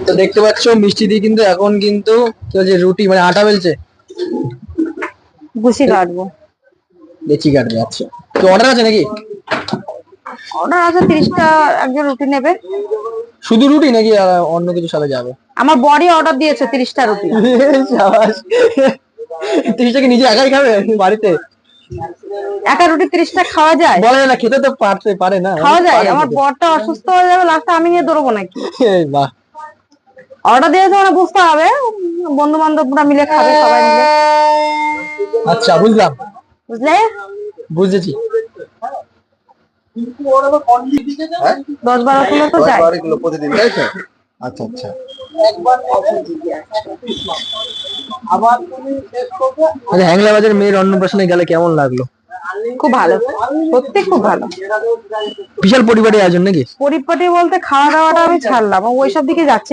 তো দেখতে পাচ্ছ মিষ্টি দিয়ে কিন্তু এখন কিন্তু কি বলছে রুটি মানে আটা বেলছে। গুছি কাটবো। লেচি কাটবে, আচ্ছা। তো অর্ডার আছে নাকি? অর্ডার আছে 30টা, একজন রুটি নেবে। শুধু রুটি নাকি অন্য কিছু সাথে যাবে? আমার বডি অর্ডার দিয়েছে 30টা রুটি। সাবাস। 30টা কি নিজে একাই খাবে বাড়িতে? একা রুটি 30টা খাওয়া যায়? বলে না, খেতে তো পারে না, খাওয়া যায়। পারে আমার খেতে। বরটা অসুস্থ হয়ে যাবে, লাস্টে আমি নিয়ে দৌড়বো নাকি? এই বাহ। অর্ডার দিয়েছে মানে বুঝতে হবে, বন্ধু বান্ধবরা মিলে খাবে, সবাই মিলে। আচ্ছা, বুঝলাম। বুঝলে? বুঝেছি। 10-12 কিলো তো যায়। 10-12 কিলো প্রতিদিন, তাই তো? আচ্ছা আচ্ছা। আচ্ছা, হ্যাংলা বাজার মেয়ের অন্নপ্রাশনে গেলে কেমন লাগলো? খুব ভালো, সত্যি খুব ভালো। বিশাল পরিবারের আয়োজন নাকি? পরিপাটি বলতে খাওয়া দাওয়াটা আমি ছাড়লাম, ওইসব দিকে যাচ্ছে